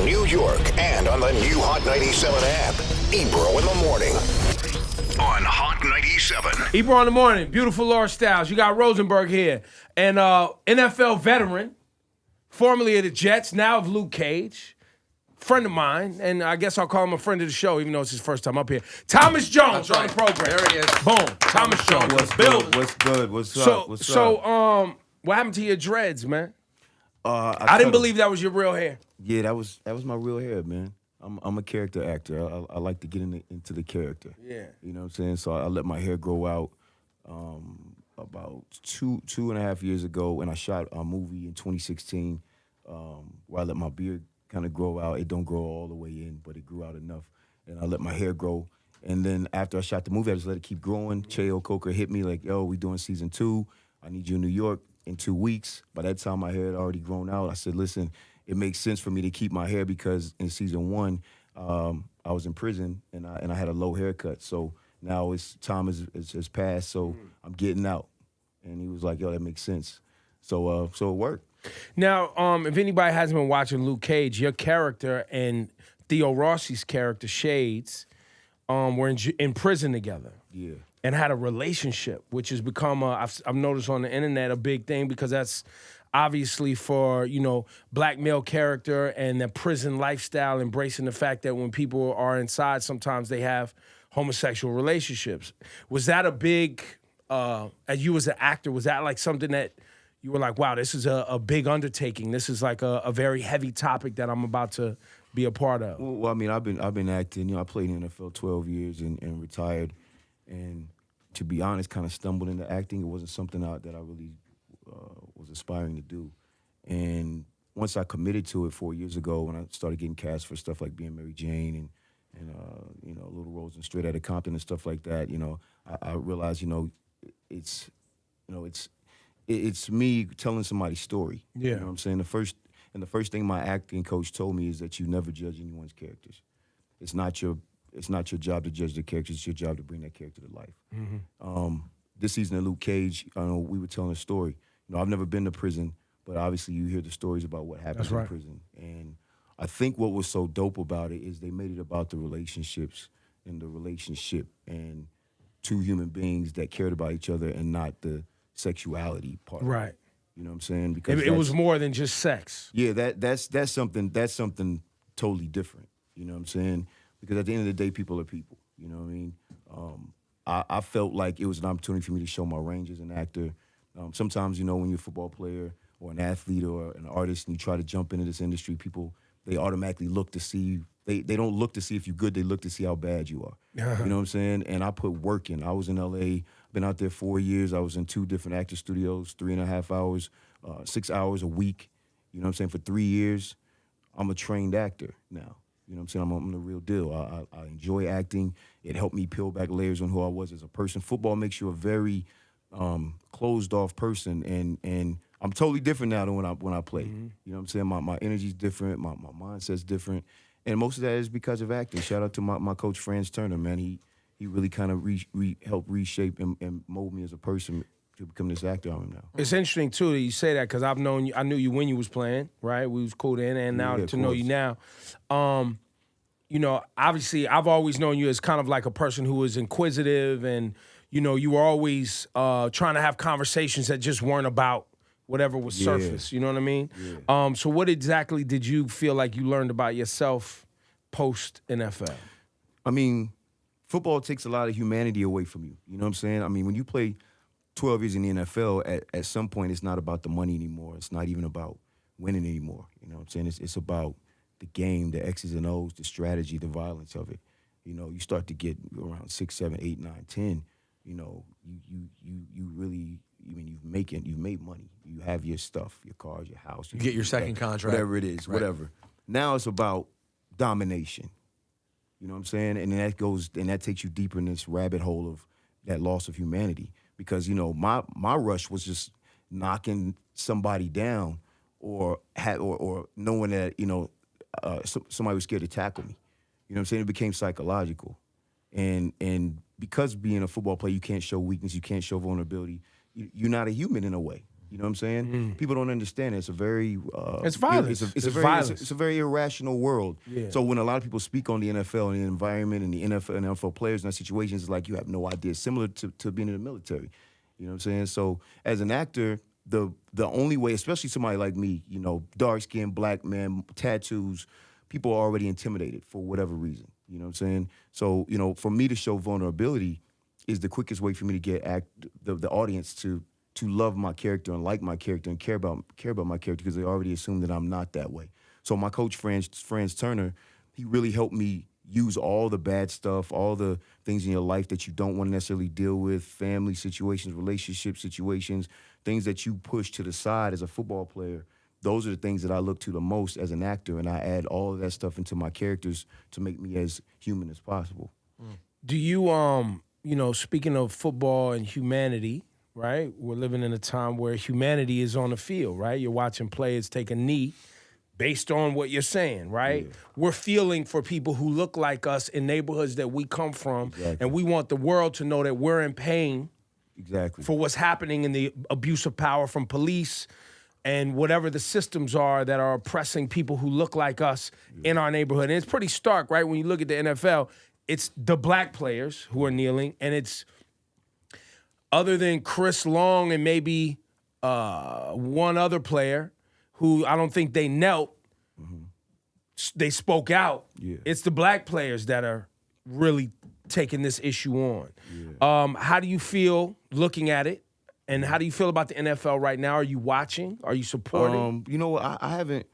New York, and on the new Hot 97 app. Ebro in the morning on Hot 97. Ebro in the morning. Beautiful Laura Styles. You got Rosenberg here. And NFL veteran, formerly of the Jets, now of Luke Cage. Friend of mine, and I guess I'll call him a friend of the show, even though it's his first time up here. Thomas Jones on the program. There he is. Boom. Thomas Jones. What's good? What's good? What's up? What's up? So, what happened to your dreads, man? I didn't believe that was your real hair. Yeah, that was my real hair, man. I'm a character actor. I like to get into the character. Yeah. You know what I'm saying? So I let my hair grow out about two and a half years ago, and I shot a movie in 2016 where I let my beard kind of grow out. It don't grow all the way in, but it grew out enough. And I let my hair grow. And then after I shot the movie, I just let it keep growing. Cheo Coker hit me like, yo, we doing season 2. I need you in New York in 2 weeks. By that time, my hair had already grown out. I said, listen, it makes sense for me to keep my hair because in season 1, I was in prison and I had a low haircut. So now time has passed, so I'm getting out. And he was like, yo, that makes sense. So it worked. Now, if anybody hasn't been watching Luke Cage, your character and Theo Rossi's character, Shades, were in prison together. Yeah. And had a relationship, which has become, I've noticed on the internet, a big thing because that's obviously for, black male character and the prison lifestyle, embracing the fact that when people are inside, sometimes they have homosexual relationships. Was that a big, as you as an actor, was that like something that you were like, wow, this is a big undertaking. This is like a very heavy topic that I'm about to be a part of. Well, I mean, I've been acting. I played in the NFL 12 years and retired. And to be honest, kind of stumbled into acting. It wasn't something that I really was aspiring to do. And once I committed to it 4 years ago, when I started getting cast for stuff like Being Mary Jane and little roles in Straight Outta Compton and stuff like that, I realized, it's me telling somebody's story. Yeah. You know what I'm saying? The first thing my acting coach told me is that you never judge anyone's characters. It's not your job to judge the characters. It's your job to bring that character to life. Mm-hmm. This season of Luke Cage, we were telling a story. I've never been to prison, but obviously you hear the stories about what happens in prison. And I think what was so dope about it is they made it about the relationships and the relationship and two human beings that cared about each other and not the sexuality part. Right. You know what I'm saying? Because it was more than just sex. Yeah, that's something totally different. You know what I'm saying? Because at the end of the day, people are people. You know what I mean? I felt like it was an opportunity for me to show my range as an actor. Sometimes, when you're a football player or an athlete or an artist and you try to jump into this industry, people, they automatically look to see, they don't look to see if you're good, they look to see how bad you are. You know what I'm saying? And I put work in. I was in L.A., been out there 4 years. I was in 2 different actor studios, 3.5 hours, 6 hours a week. You know what I'm saying? For 3 years, I'm a trained actor now. You know what I'm saying? I'm the real deal. I enjoy acting. It helped me peel back layers on who I was as a person. Football makes you a very closed-off person, and I'm totally different now than when I play. Mm-hmm. You know what I'm saying? My energy's different. My mindset's different. And most of that is because of acting. Shout out to my coach, Franz Turner, man. He really kind of helped reshape and mold me as a person to become this actor I am now. It's interesting, too, that you say that because I knew you when you was playing, right? We was cool then, and now to know you now. Obviously, I've always known you as kind of like a person who was inquisitive and, you were always trying to have conversations that just weren't about whatever was surface. You know what I mean? Yeah. So what exactly did you feel like you learned about yourself post-NFL? I mean, football takes a lot of humanity away from you. You know what I'm saying? I mean, when you play 12 years in the NFL, at some point it's not about the money anymore. It's not even about winning anymore. You know what I'm saying? It's about the game, the X's and O's, the strategy, the violence of it. You start to get around 6, 7, 8, 9, 10. You really, you've made money. You have your stuff, your cars, your house. You get your second contract. Whatever it is, whatever. Now it's about domination. You know what I'm saying? And that takes you deeper in this rabbit hole of that loss of humanity. Because, my rush was just knocking somebody down or knowing that, somebody was scared to tackle me. You know what I'm saying? It became psychological. And because being a football player, you can't show weakness, you can't show vulnerability. You're not a human in a way. You know what I'm saying? People don't understand it. It's a very It's violence. It's violence. a very irrational world. Yeah. So when a lot of people speak on the NFL and the environment and the NFL players in that situations, it's like you have no idea. Similar to being in the military. You know what I'm saying? So as an actor, the only way, especially somebody like me, you know, dark skinned black man, tattoos, people are already intimidated for whatever reason. You know what I'm saying? So, you know, for me to show vulnerability is the quickest way for me to get the audience to love my character and like my character and care about my character because they already assume that I'm not that way. So my coach, Franz Turner, he really helped me use all the bad stuff, all the things in your life that you don't want to necessarily deal with, family situations, relationship situations, things that you push to the side as a football player. Those are the things that I look to the most as an actor, and I add all of that stuff into my characters to make me as human as possible. Do you, you know, speaking of football and humanity, right? We're living in a time where humanity is on the field, right? You're watching players take a knee based on what you're saying, right? Yeah. We're feeling for people who look like us in neighborhoods that we come from, Exactly. and we want the world to know that we're in pain Exactly. for what's happening in the abuse of power from police and whatever the systems are that are oppressing people who look like us in our neighborhood. And it's pretty stark, right? When you look at the NFL, it's the black players who are kneeling, and it's other than Chris Long and maybe one other player who I don't think they knelt, they spoke out. Yeah. It's the black players that are really taking this issue on. Yeah. How do you feel looking at it? And how do you feel about the NFL right now? Are you watching? Are you supporting? You know what? I haven't,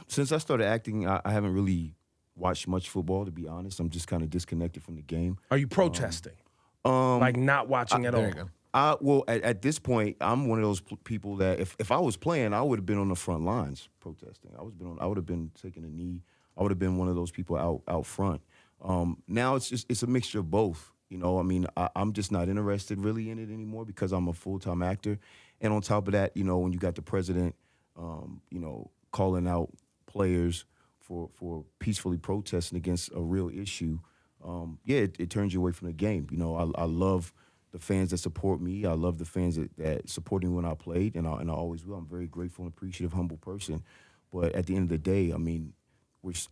since I started acting, I haven't really watched much football, to be honest. I'm just kind of disconnected from the game. Are you protesting? Like not watching at all? There you go. Well, at this point, I'm one of those people that if I was playing, I would have been on the front lines protesting. I would have been taking a knee. I would have been one of those people out front. Now it's a mixture of both. You know, I mean, I'm just not interested really in it anymore because I'm a full-time actor. And on top of that, you know, when you got the president, you know, calling out players for peacefully protesting against a real issue, it turns you away from the game. You know, I love the fans that support me. I love the fans that supported me when I played, and I always will. I'm a very grateful and appreciative, humble person. But at the end of the day, I mean,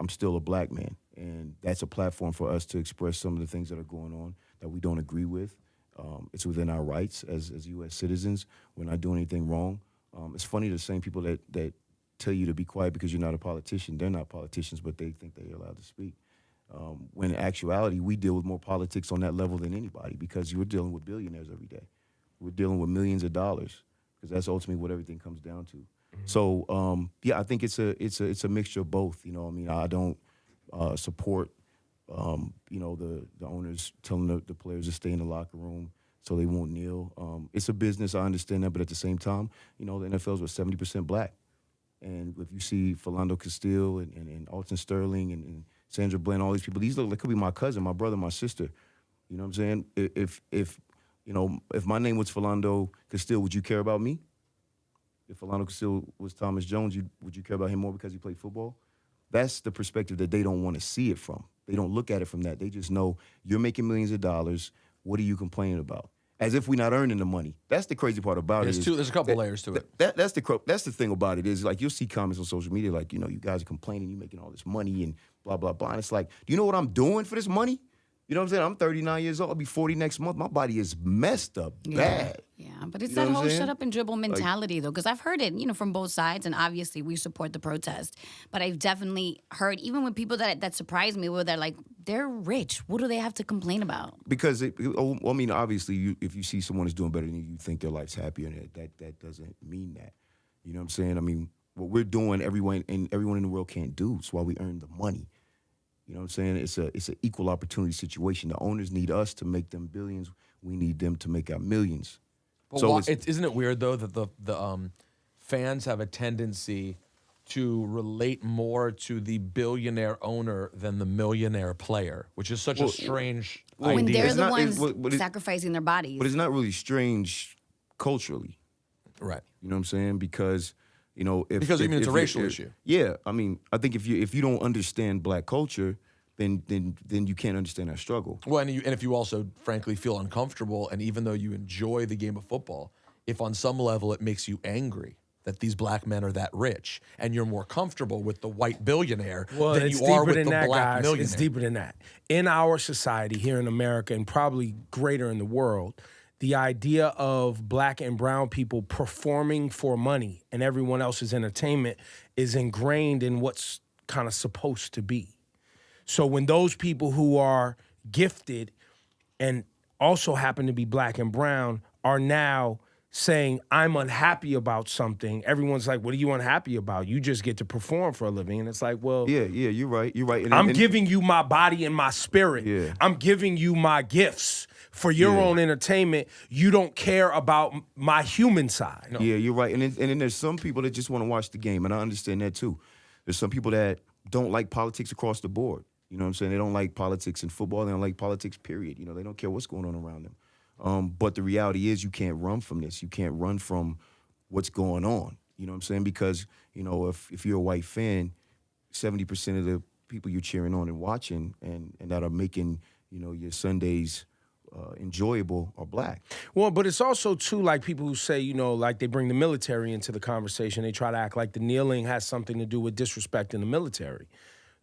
I'm still a black man, and that's a platform for us to express some of the things that are going on that we don't agree with. It's within our rights as U.S. citizens. We're not doing anything wrong. It's funny, the same people that tell you to be quiet because you're not a politician, they're not politicians, but they think they're allowed to speak. When in actuality, we deal with more politics on that level than anybody because you're dealing with billionaires every day. We're dealing with millions of dollars because that's ultimately what everything comes down to. So, I think it's a mixture of both. You know, I mean, I don't support, you know, the owners telling the players to stay in the locker room so they won't kneel. It's a business, I understand that, but at the same time, you know, the NFL's with 70% black. And if you see Philando Castile and Alton Sterling and Sandra Bland, all these people, these look, they could be my cousin, my brother, my sister. You know what I'm saying? If my name was Philando Castile, would you care about me? If Philando Castile was Thomas Jones, would you care about him more because he played football? That's the perspective that they don't want to see it from. They don't look at it from that. They just know you're making millions of dollars. What are you complaining about? As if we're not earning the money. That's the crazy part about it. There's a couple layers to it. That's the thing about it is, like, you'll see comments on social media like, you know, you guys are complaining, you're making all this money and blah, blah, blah. And it's like, do you know what I'm doing for this money? You know what I'm saying? I'm 39 years old. I'll be 40 next month. My body is messed up bad. Yeah, but it's You know that what I'm whole saying? shut up and dribble mentality, though, because I've heard it, you know, from both sides, and obviously we support the protest. But I've definitely heard, even with people that surprise me, where they're like, they're rich. What do they have to complain about? Because, I mean, obviously, if you see someone who's doing better than you, you think their life's happier, and that doesn't mean that. You know what I'm saying? I mean, what we're doing, everyone in the world can't do. It's why we earn the money. You know what I'm saying? It's an equal opportunity situation. The owners need us to make them billions. We need them to make our millions. But So isn't it weird though that the fans have a tendency to relate more to the billionaire owner than the millionaire player, which is such a strange idea. When they're It's the not- ones sacrificing their bodies. But it's not really strange culturally. Right. You know what I'm saying? Because, you know, Because it's a racial issue. Yeah, I mean, I think if you don't understand black culture, then you can't understand our struggle. Well, and if you also, frankly, feel uncomfortable, and even though you enjoy the game of football, if on some level it makes you angry that these black men are that rich, and you're more comfortable with the white billionaire than you are with the black millionaire. It's deeper than that. In our society here in America, and probably greater in the world, the idea of black and brown people performing for money and everyone else's entertainment is ingrained in what's kind of supposed to be. So when those people who are gifted and also happen to be black and brown are now saying, I'm unhappy about something, everyone's like, what are you unhappy about? You just get to perform for a living. And it's like, well... Yeah, you're right. You're right. I'm giving you my body and my spirit. Yeah. I'm giving you my gifts for your own entertainment. You don't care about my human side. No. Yeah, you're right. And then there's some people that just want to watch the game, and I understand that too. There's some people that don't like politics across the board. You know what I'm saying? They don't like politics in football. They don't like politics, period. You know, they don't care what's going on around them. But the reality is you can't run from this. You can't run from what's going on. You know what I'm saying? Because, you know, if you're a white fan, 70% of the people you're cheering on and watching and that are making, you know, your Sundays enjoyable are black. Well, but it's also, too, like people who say, you know, like they bring the military into the conversation. They try to act like the kneeling has something to do with disrespecting the military.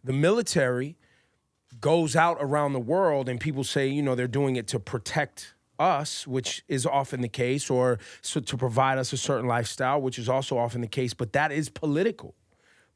The military goes out around the world and people say, you know, they're doing it to protect us, which is often the case, or so to provide us a certain lifestyle, which is also often the case, but that is political.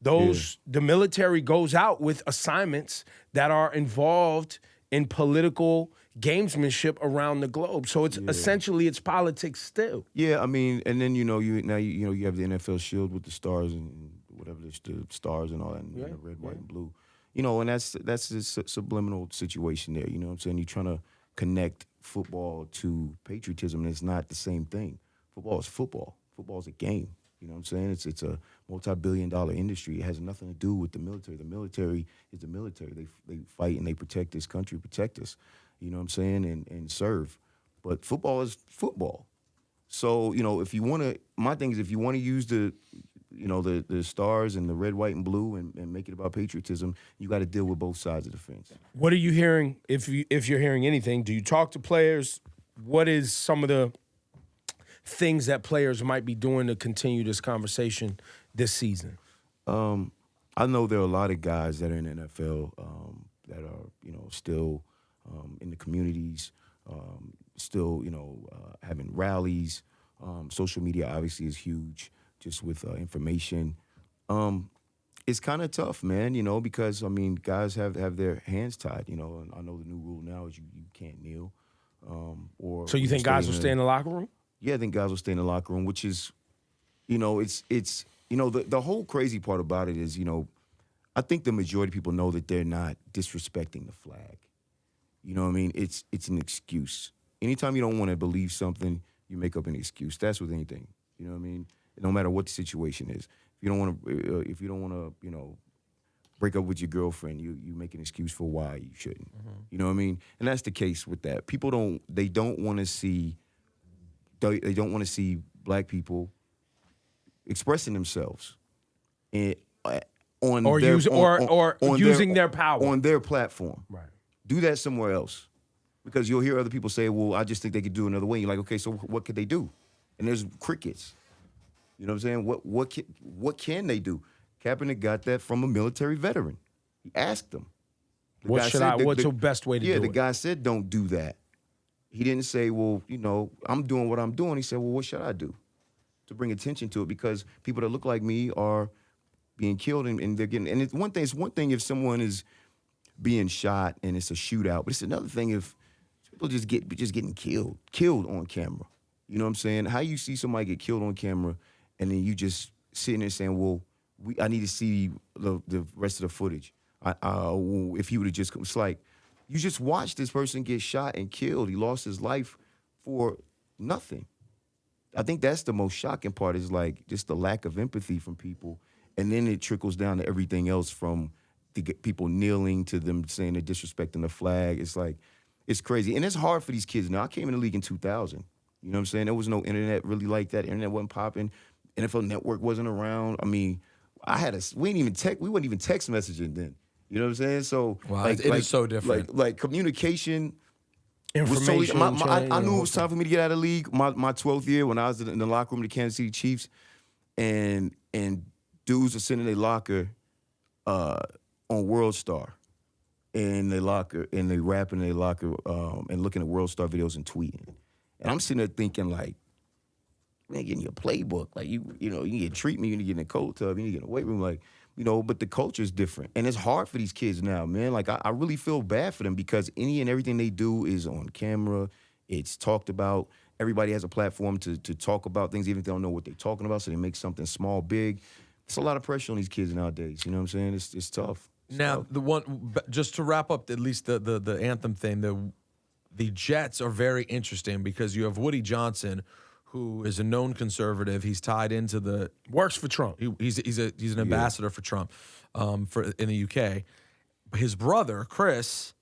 The military goes out with assignments that are involved in political gamesmanship around the globe. So it's essentially it's politics still. Yeah, I mean, and then you have the NFL shield with the stars and whatever the stars and all that, and the red, white, and blue. You know, and that's a subliminal situation there. You know what I'm saying? You're trying to connect football to patriotism, and it's not the same thing. Football is football. Football is a game. You know what I'm saying? It's a multi-billion-dollar industry. It has nothing to do with the military. The military is the military. They fight and they protect this country, protect us. You know what I'm saying? And serve. But football is football. So, you know, my thing is if you want to use the stars and the red, white, and blue and make it about patriotism, you got to deal with both sides of the fence. What are you hearing, if you're hearing anything? Do you talk to players? What is some of the things that players might be doing to continue this conversation this season? I know there are a lot of guys that are in the NFL that are, you know, still in the communities, still, you know, having rallies. Social media obviously is huge, just with information. It's kind of tough, man, you know, because, I mean, guys have their hands tied, you know, and I know the new rule now is you can't kneel. So you think guys will stay in the locker room? Yeah, I think guys will stay in the locker room, which is, you know, it's you know, the whole crazy part about it is, you know, I think the majority of people know that they're not disrespecting the flag. You know what I mean? It's an excuse. Anytime you don't want to believe something, you make up an excuse. That's with anything. You know what I mean? No matter what the situation is. If you don't want to, you know, break up with your girlfriend, you make an excuse for why you shouldn't. Mm-hmm. You know what I mean? And that's the case with that. People don't want to see black people expressing themselves using their power on their platform. Right. Do that somewhere else, because you'll hear other people say, "Well, I just think they could do it another way." You're like, "Okay, so what could they do?" And there's crickets. You know what I'm saying? What can they do? Kaepernick got that from a military veteran. He asked them. What's the best way to do it? Yeah, the guy said, "Don't do that." He didn't say, "Well, you know, I'm doing what I'm doing." He said, "Well, what should I do to bring attention to it?" Because people that look like me are being killed, and they're getting. And it's one thing if someone is being shot and it's a shootout, but it's another thing if people just getting killed on camera. You know what I'm saying? How you see somebody get killed on camera, and then you just sitting there saying, "Well, I need to see the rest of the footage." If he would have just, it's like, you just watched this person get shot and killed. He lost his life for nothing. I think that's the most shocking part, is like just the lack of empathy from people. And then it trickles down to everything else, from the people kneeling to them saying they're disrespecting the flag. It's like, it's crazy. And it's hard for these kids. Now, I came in the league in 2000. You know what I'm saying? There was no internet really like that. Internet wasn't popping. NFL Network wasn't around. I mean, we weren't even text messaging then. You know what I'm saying? So, wow, it is so different. Like communication Information. I knew it was time for me to get out of the league. My 12th year when I was in the locker room of the Kansas City Chiefs, and dudes are sitting in their locker on World Star in their locker, and they rapping in their locker and looking at World Star videos and tweeting. And I'm sitting there thinking like, man, getting your playbook. Like, you need to treat me, you need to get in a cold tub, you need to get in a weight room. Like, but the culture is different. And it's hard for these kids now, man. Like, I really feel bad for them because any and everything they do is on camera. It's talked about. Everybody has a platform to talk about things, even if they don't know what they're talking about, so they make something small big. It's a lot of pressure on these kids nowadays. You know what I'm saying? It's tough. Now, the one, just to wrap up at least the anthem thing, the Jets are very interesting because you have Woody Johnson, who is a known conservative. He's tied into the works for Trump. He's an ambassador for Trump in the UK. His brother Chris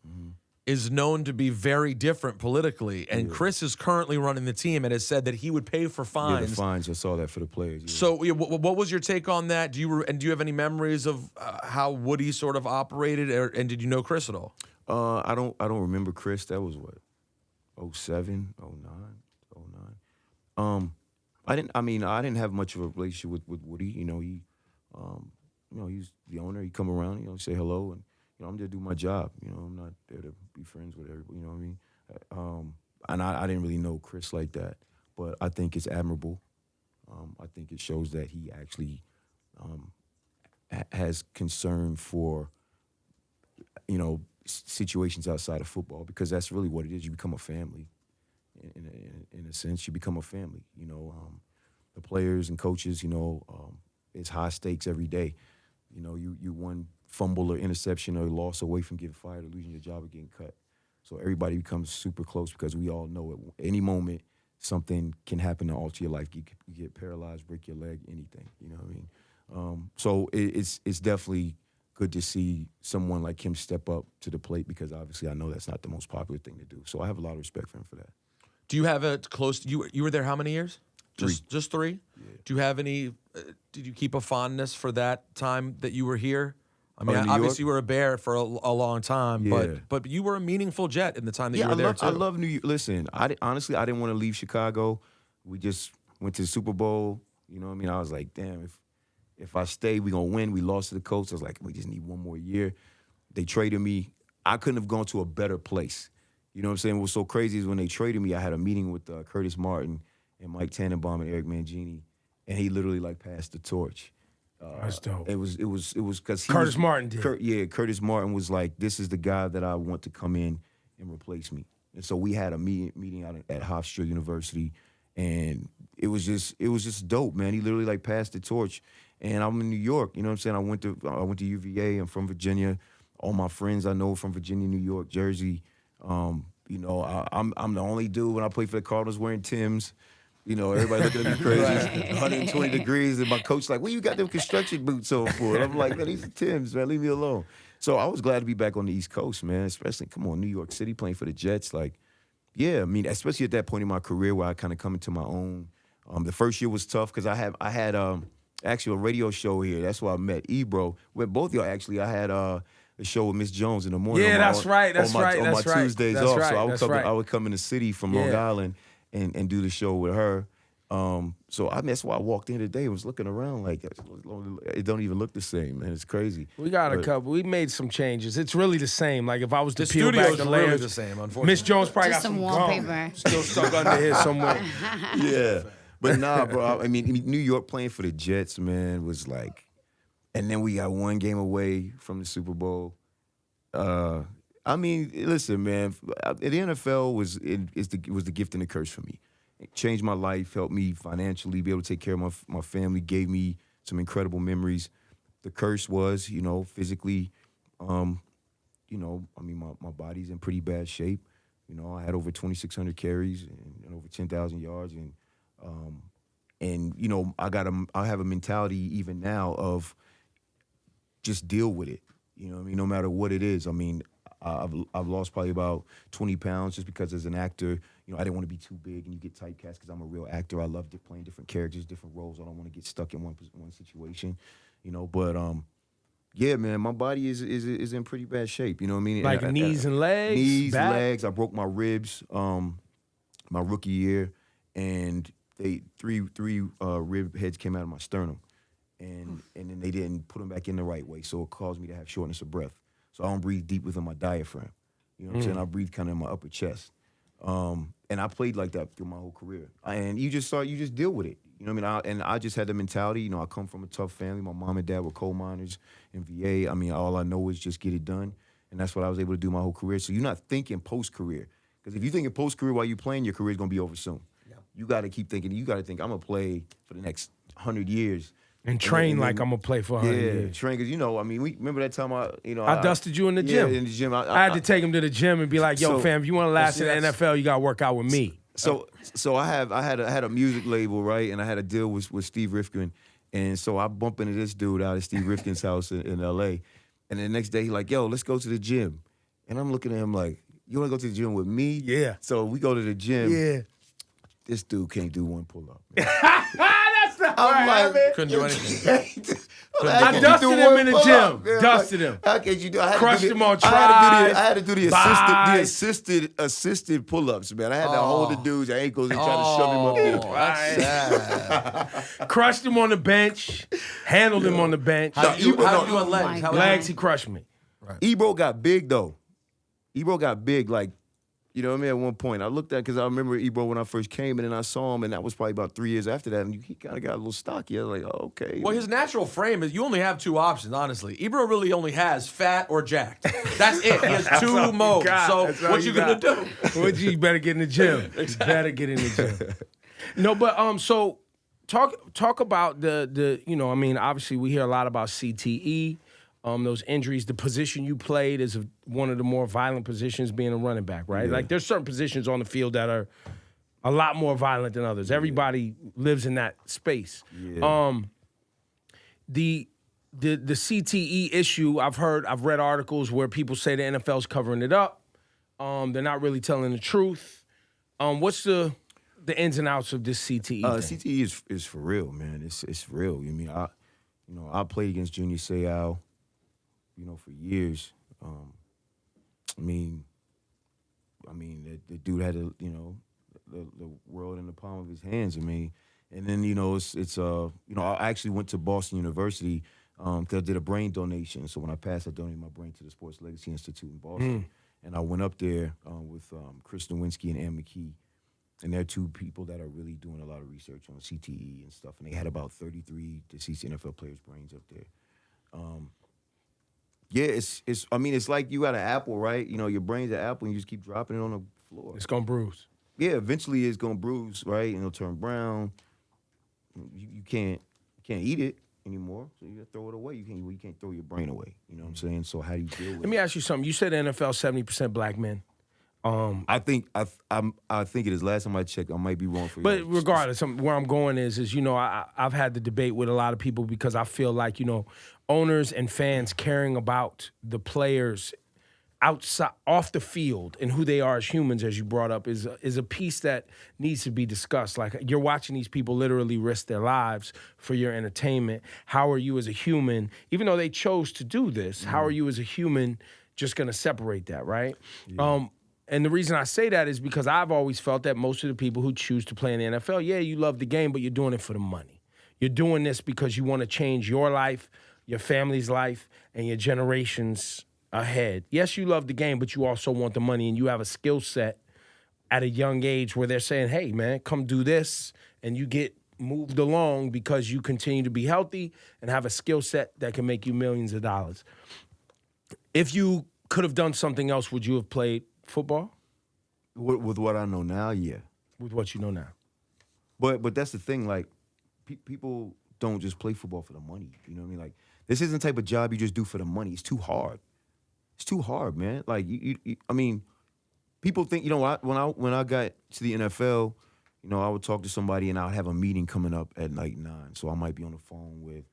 is known to be very different politically, and Chris is currently running the team and has said that he would pay for fines. Yeah, the fines. I saw that for the players. Yeah. So, what was your take on that? Do you have any memories of how Woody sort of operated, and did you know Chris at all? I don't remember Chris. That was what, 07, 09. I didn't have much of a relationship with Woody. He's the owner. He come around, say hello, and I'm there to do my job. I'm not there to be friends with everybody. You know what I mean? And I didn't really know Chris like that, but I think it's admirable. I think it shows that he actually has concern for, situations outside of football, because that's really what it is. You become a family. In a sense, you become a family. The players and coaches, it's high stakes every day. You one fumble or interception or loss away from getting fired or losing your job or getting cut. So everybody becomes super close because we all know at any moment something can happen to alter your life. You get paralyzed, break your leg, anything. You know what I mean? So it's definitely good to see someone like him step up to the plate, because obviously I know that's not the most popular thing to do. So I have a lot of respect for him for that. Do you have a close? You were there how many years? 3. Just 3. Yeah. Do you have any? Did you keep a fondness for that time that you were here? I mean, obviously you were a Bear for a long time, but you were a meaningful Jet in the time that you were there too. I love New York. Listen, honestly, I didn't want to leave Chicago. We just went to the Super Bowl. You know what I mean? I was like, damn, if I stay, we gonna win. We lost to the Colts. I was like, we just need one more year. They traded me. I couldn't have gone to a better place. You know what I'm saying? What was so crazy is when they traded me, I had a meeting with Curtis Martin and Mike Tannenbaum and Eric Mangini, and he literally passed the torch. That's dope. It was because Curtis Martin did. Curtis Martin was like, this is the guy that I want to come in and replace me. And so we had a meeting out at Hofstra University, and it was just dope, man. He literally passed the torch, and I'm in New York. You know what I'm saying? I went to UVA. I'm from Virginia. All my friends I know from Virginia, New York, Jersey. I'm the only dude when I played for the Cardinals wearing Timbs. Everybody looking at me crazy. Right. 120 degrees, and my coach like, "Well, you got them construction boots on for?" And I'm like, "Man, these are Timbs, man. Leave me alone." So I was glad to be back on the East Coast, man. Especially, come on, New York City, playing for the Jets. Like, yeah, I mean, especially at that point in my career where I kind of come into my own. The first year was tough because I had actually a radio show here. That's where I met Ebro. With both of y'all, actually, I had a show with Miss Jones in the morning. Yeah, that's right. On my Tuesdays off. So I would come in the city from Long Island and do the show with her. So that's why I walked in today and was looking around like it don't even look the same, man. It's crazy. We got a couple. We made some changes. It's really the same. Like if I was to peel back studio's the really layers, the same, unfortunately. Miss Jones probably Just got some wallpaper. gum still stuck under here somewhere. Yeah, but nah, bro. I mean, New York playing for the Jets, man, was like, and then we got one game away from the Super Bowl. I mean, listen, man. The NFL was the gift and the curse for me. It changed my life, helped me financially be able to take care of my family, gave me some incredible memories. The curse was, physically, I mean, my body's in pretty bad shape. I had over 2,600 carries and over 10,000 yards, and I have a mentality even now of just deal with it. You know what I mean? No matter what it is. I mean, I've lost probably about 20 pounds just because as an actor, I didn't want to be too big and you get typecast because I'm a real actor. I love playing different characters, different roles. I don't want to get stuck in one situation, but Yeah, man, my body is in pretty bad shape. You know what I mean? Like knees and legs, Knees, back? legs. I broke my ribs my rookie year, and three rib heads came out of my sternum, and then they didn't put them back in the right way, so it caused me to have shortness of breath. So I don't breathe deep within my diaphragm. You know what I'm saying? I breathe kind of in my upper chest. And I played like that through my whole career. And you just deal with it. You know what I mean? I just had the mentality. You know, I come from a tough family. My mom and dad were coal miners in VA. I mean, all I know is just get it done. And that's what I was able to do my whole career. So you're not thinking post-career. Because if you're thinking post-career while you're playing, your career's going to be over soon. Yeah. You got to keep thinking. You got to think, I'm going to play for the next 100 years. And train like I'm going to play for 100 years. Yeah, train. Because, you know, I mean, remember that time I dusted you in the gym. Yeah, in the gym. I had to take him to the gym and be like, yo, fam, if you want to last in the NFL, you got to work out with me. So I had a music label, right? And I had a deal with Steve Rifkin. And so I bump into this dude out at Steve Rifkin's house in L.A. And the next day, he like, yo, let's go to the gym. And I'm looking at him like, you want to go to the gym with me? Yeah. So we go to the gym. Yeah. This dude can't do one pull-up. That's not I'm right, like, man. Couldn't do anything. I dusted him in the gym. Dusted him. How can you do? Crushed him on I had to tries, do the assisted pull-ups, man. I had to hold the dude's ankles and try to shove him up there. That's sad. Crushed him on the bench. Handled him on the bench. How do you do on legs? my Legs, he crushed me. Ebro got big, though. Ebro got big, like, you know what I mean, at one point. I looked at because I remember Ebro when I first came, and then I saw him, and that was probably about 3 years after that, and he kind of got a little stocky. I was like, oh, okay. Well, his natural frame is you only have two options, honestly. Ebro really only has fat or jacked. That's it. He has two modes. So what you gonna do? What you better get in the gym. Exactly. Better get in the gym. No, but so talk about the you know, I mean, obviously we hear a lot about CTE. Those injuries, the position you played is one of the more violent positions, being a running back, right? Yeah. Like there's certain positions on the field that are a lot more violent than others. Everybody lives in that space. Yeah. The CTE issue, I've read articles where people say the NFL's covering it up. They're not really telling the truth. What's the ins and outs of this CTE thing? CTE is for real, man. It's real. I mean, I played against Junior Seau, for years. I mean, the dude had the world in the palm of his hands. I mean, and then I actually went to Boston University because I did a brain donation. So when I passed, I donated my brain to the Sports Legacy Institute in Boston, and I went up there with Chris Nowinski and Ann McKee. And they're two people that are really doing a lot of research on CTE and stuff. And they had about 33 deceased NFL players' brains up there. It's like you got an apple, right? You know, your brain's an apple and you just keep dropping it on the floor. It's gonna bruise. Yeah, eventually it's gonna bruise, right? And it'll turn brown. You can't eat it anymore, so you gotta throw it away. You can't throw your brain away. You know what I'm saying? So how do you deal with it? Let me ask you something. You said the NFL 70% black men. I think it is. Last time I checked, I might be wrong for you. But regardless, where I'm going is I've had the debate with a lot of people because I feel like owners and fans caring about the players outside, off the field, and who they are as humans, as you brought up, is a piece that needs to be discussed. Like, you're watching these people literally risk their lives for your entertainment. How are you as a human, even though they chose to do this? How are you as a human just going to separate that, right? Yeah. And the reason I say that is because I've always felt that most of the people who choose to play in the NFL, yeah, you love the game, but you're doing it for the money. You're doing this because you want to change your life, your family's life, and your generations ahead. Yes, you love the game, but you also want the money, and you have a skill set at a young age where they're saying, hey, man, come do this, and you get moved along because you continue to be healthy and have a skill set that can make you millions of dollars. If you could have done something else, would you have played football? With what I know now, yeah. With what you know now. But that's the thing, like, people don't just play football for the money. You know what I mean? Like, this isn't the type of job you just do for the money. It's too hard. It's too hard, man. Like, I mean, people think, when I got to the NFL, I would talk to somebody and I would have a meeting coming up at like 9. So I might be on the phone with,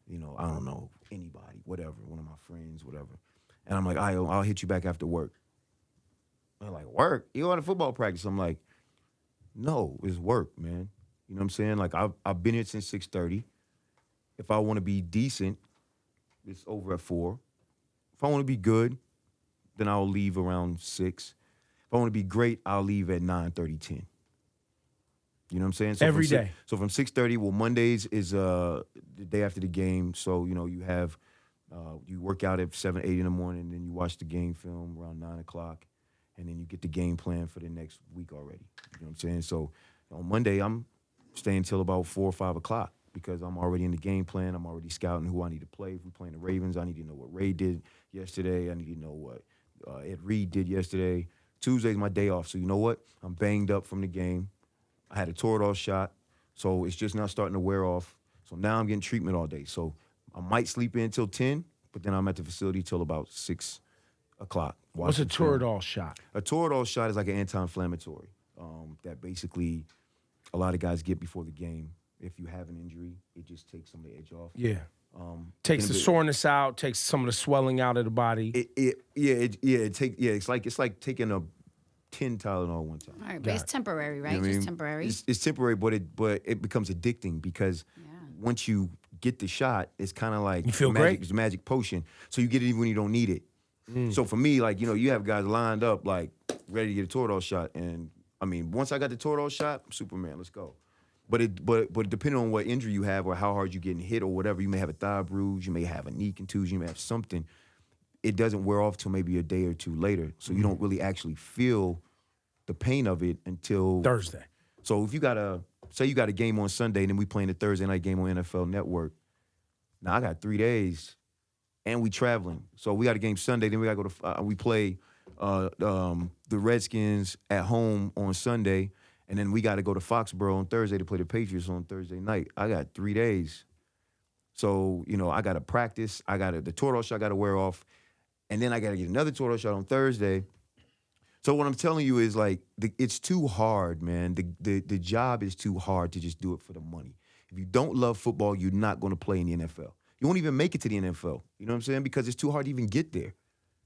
I don't know, anybody, whatever, one of my friends, whatever. And I'm like, I'll hit you back after work. They're like, work? You on a football practice? I'm like, no, it's work, man. You know what I'm saying? Like, I've been here since 6:30. If I want to be decent, it's over at 4. If I want to be good, then I'll leave around 6. If I want to be great, I'll leave at 9:30, 10. You know what I'm saying? So Every day. So from 6:30, well, Mondays is the day after the game. So, you have, you work out at 7, 8 in the morning, then you watch the game film around 9 o'clock, and then you get the game plan for the next week already. You know what I'm saying? So on Monday, I'm staying till about 4 or 5 o'clock because I'm already in the game plan. I'm already scouting who I need to play. If we're playing the Ravens, I need to know what Ray did yesterday. I need to know what Ed Reed did yesterday. Tuesday's my day off. So you know what? I'm banged up from the game. I had a Toradol shot, so it's just now starting to wear off. So now I'm getting treatment all day. So I might sleep in till 10, but then I'm at the facility till about 6 o'clock. What's a watching film. Toradol shot? A Toradol shot is like an anti-inflammatory that basically a lot of guys get before the game. If you have an injury, it just takes some of the edge off. Yeah. Takes the soreness out, takes some of the swelling out of the body. It's like taking a 10 Tylenol one time. All right, but it's temporary, right? You know what I Just mean? temporary. It's temporary, but it becomes addicting because once you get the shot, it's kind of like You feel magic, great. It's a magic potion. So you get it even when you don't need it. So for me, like, you have guys lined up, like, ready to get a Toradol shot. And, I mean, once I got the Toradol shot, Superman, let's go. But depending on what injury you have or how hard you're getting hit or whatever, you may have a thigh bruise, you may have a knee contusion, you may have something. It doesn't wear off till maybe a day or two later. So you don't really actually feel the pain of it until Thursday. So if you got a game on Sunday and then we playing the Thursday night game on NFL Network, now I got 3 days and we traveling. So we got a game Sunday, then we got to go to we play the Redskins at home on Sunday, and then we got to go to Foxborough on Thursday to play the Patriots on Thursday night. I got 3 days. So, I got to practice. The Toradol shot got to wear off, and then I got to get another Toradol shot on Thursday. So what I'm telling you is, like, it's too hard, man. The job is too hard to just do it for the money. If you don't love football, you're not going to play in the NFL. You won't even make it to the NFL. You know what I'm saying? Because it's too hard to even get there.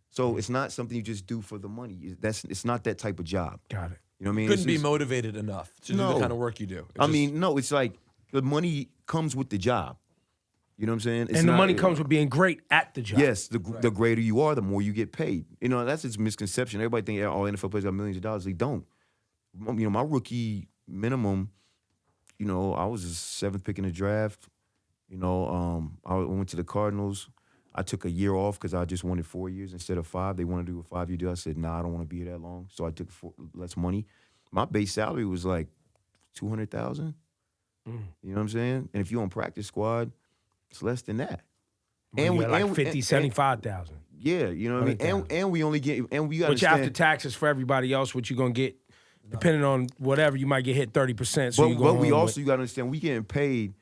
So it's not something you just do for the money. It's not that type of job. Got it. You know what I mean? Couldn't be motivated enough to do the kind of work you do. No, it's like the money comes with the job. You know what I'm saying? And the money comes with being great at the job. Yes, the greater you are, the more you get paid. That's its misconception. Everybody think all NFL players got millions of dollars. They don't. My rookie minimum, I was the 7th pick in the draft. I went to the Cardinals. I took a year off because I just wanted 4 years instead of 5. They wanted to do a 5-year deal. I said, nah, I don't want to be here that long. So I took less money. My base salary was like $200,000. You know what I'm saying? And if you're on practice squad, it's less than that. And we like 50, 75,000. Yeah, you know what I mean? And we only get, and we got to Which after taxes for everybody else, what you're going to get, depending on whatever, you might get hit 30%. So but we also, you got to understand, we getting paid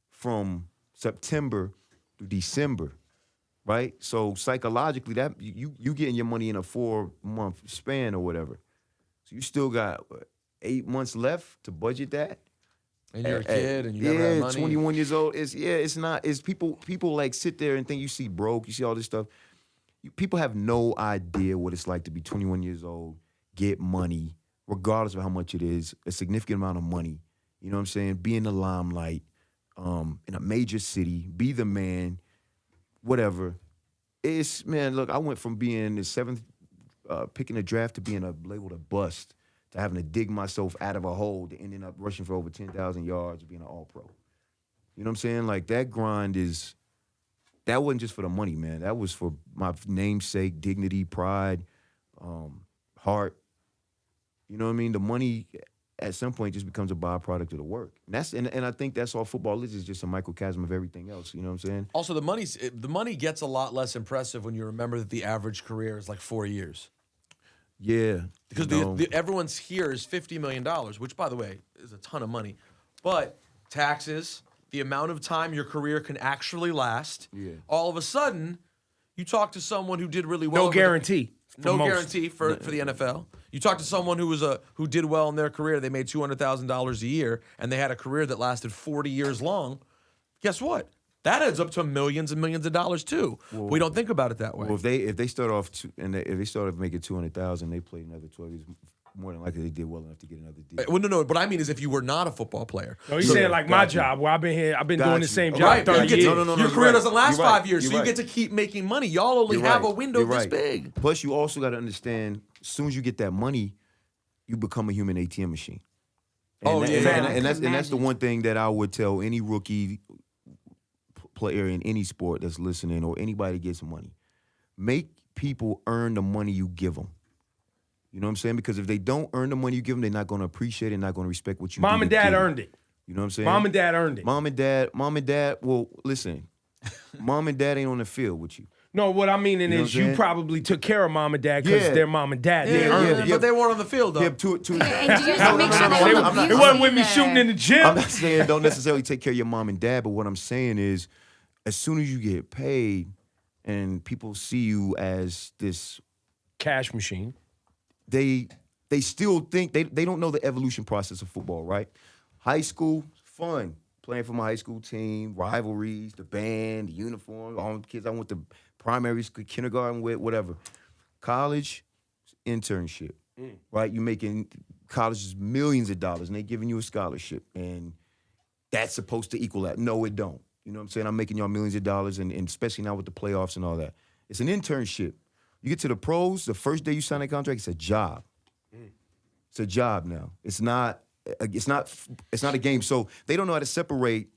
from September to December, right? So psychologically, that you getting your money in a 4-month span or whatever. So you still got 8 months left to budget that. And you're a kid and you never have money. 21 years old. It's people like sit there and think you see broke, you see all this stuff. People have no idea what it's like to be 21 years old, get money, regardless of how much it is, a significant amount of money. You know what I'm saying? Be in the limelight, in a major city, be the man, whatever. Look, I went from being the 7th pick in the draft to being labeled a bust, to having to dig myself out of a hole, to ending up rushing for over 10,000 yards, being an all-pro. You know what I'm saying? Like, that grind that wasn't just for the money, man. That was for my namesake, dignity, pride, heart. You know what I mean? The money, at some point, just becomes a byproduct of the work. And I think that's all football is just a microcosm of everything else. You know what I'm saying? Also, the money gets a lot less impressive when you remember that the average career is like 4 years. Yeah. Because everyone's here is $50 million, which, by the way, is a ton of money. But taxes, the amount of time your career can actually last, all of a sudden, you talk to someone who did really well. No guarantee. No guarantee for the NFL. You talk to someone who did well in their career, they made $200,000 a year, and they had a career that lasted 40 years long. Guess what? That adds up to millions and millions of dollars too. Well, we don't think about it that way. Well, if they start off if they start off making $200,000, they play another 12 years. more than likely they did well enough to get another deal. Well, no. What I mean is, if you were not a football player, No, he's saying like my job, where I've been doing the same job right? 30 years. No, Your you're career right. doesn't last You're right. 5 years, so You're you right. get to keep making money. Y'all only You're have right. a window You're this right. big. Plus, you also got to understand, as soon as you get that money, you become a human ATM machine. And that's the one thing that I would tell any rookie player in any sport that's listening, or anybody that gets money. Make people earn the money you give them. You know what I'm saying? Because if they don't earn the money you give them, they're not going to appreciate it, not going to respect what you do. Mom and to dad give. earned it. You know what I'm saying? Mom and dad earned it. Mom and dad, well, listen, mom and dad ain't on the field with you. No, what I'm meaning You know is what I'm you saying? probably took care of mom and dad because Yeah. they're mom and dad. They Yeah, earned it. but they weren't on the field though. Yeah, And did you just make sure no, they I'm weren't not- It wasn't with me abusing shooting in the gym. I'm not saying don't necessarily take care of your mom and dad, but what I'm saying is, as soon as you get paid and people see you as this, Cash machine. they still think they don't know the evolution process of football, right? High school, fun. Playing for my high school team, rivalries, the band, the uniform, all the kids I went to primary school, kindergarten with, whatever. College, internship, right? You making colleges millions of dollars, and they giving you a scholarship, and that's supposed to equal that. No, it don't. You know what I'm saying? I'm making y'all millions of dollars, and especially now with the playoffs and all that. It's an internship. You get to the pros, the first day you sign a contract, it's a job. It's a job now. It's not a game. So they don't know how to separate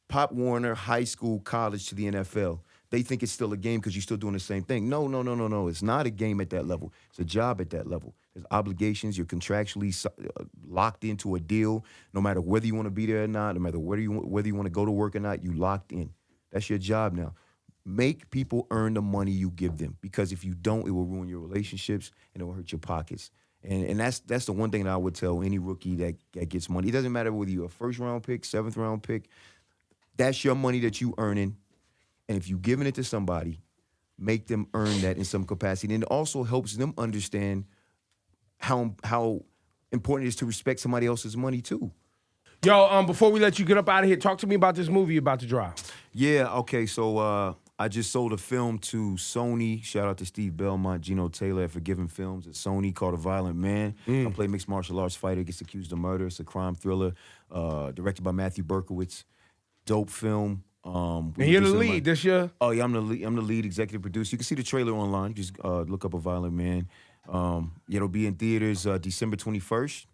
Pop Warner, high school, college to the NFL. They think it's still a game because you're still doing the same thing. No. It's not a game at that level. It's a job at that level. There's obligations. You're contractually locked into a deal. No matter whether you want to be there or not, no matter whether you want to go to work or not, you locked in. That's your job now. Make people earn the money you give them, because if you don't, it will ruin your relationships and it will hurt your pockets. And that's the one thing that I would tell any rookie that gets money. It doesn't matter whether you're a first-round pick, seventh-round pick. That's your money that you earning. And if you're giving it to somebody, make them earn that in some capacity. And it also helps them understand how important it is to respect somebody else's money too. Yo, before we let you get up out of here, talk to me about this movie you're about to drop. Yeah, okay, so I just sold a film to Sony. Shout out to Steve Belmont, Gino Taylor at Forgiven Films at Sony, called A Violent Man. I play mixed martial arts fighter, gets accused of murder. It's a crime thriller, directed by Matthew Berkowitz. Dope film. And you're the lead. This year? Oh yeah, I'm the lead executive producer. You can see the trailer online. Just look up A Violent Man. It'll be in theaters December 21st.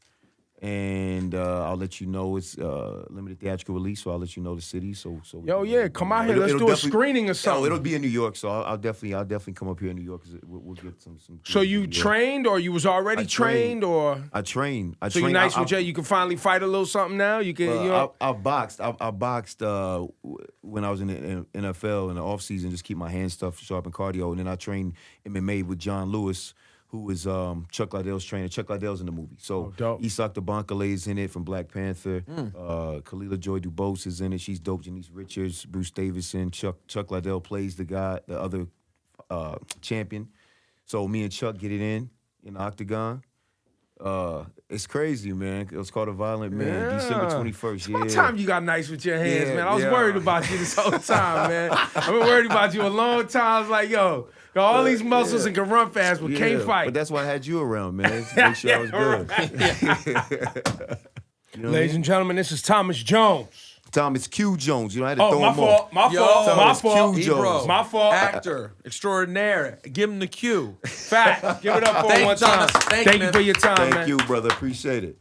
And I'll let you know it's limited theatrical release, so I'll let you know the city. So Yo, yeah, come out here. Let's do a screening or something. Oh, it'll be in New York, so I'll definitely come up here in New York, because we'll get some. So you trained, or you was already trained, or I trained. so you nice with Jay? You can finally fight a little something now. You can. You know? I boxed. I boxed when I was in the NFL in the off season, just keep my hand stuff sharp and cardio, and then I trained MMA with John Lewis, who is Chuck Liddell's trainer. Chuck Liddell's in the movie. So Isak Tabankale is in it from Black Panther. Khalila Joy Dubose is in it. She's dope. Janice Richards, Bruce Davison. Chuck Liddell plays the other champion. So me and Chuck get it in the octagon. It's crazy, man. It was called A Violent Man, December 21st. It's about time you got nice with your hands, man. I was worried about you this whole time, man. I've been worried about you a long time. I was like, yo, got all these muscles and can run fast, but can't fight. But that's why I had you around, man. To make sure I was good. You know Ladies and gentlemen, this is Thomas Jones. Thomas Q. Jones. You know, I had to throw my him fault. off. My fault. Ebro, My fault. actor extraordinaire. Give him the cue. Fact. Give it up for him one time. Thomas. Thank you for your time, man. Thank you, brother. Appreciate it.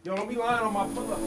Yo, don't be lying on my pull-up.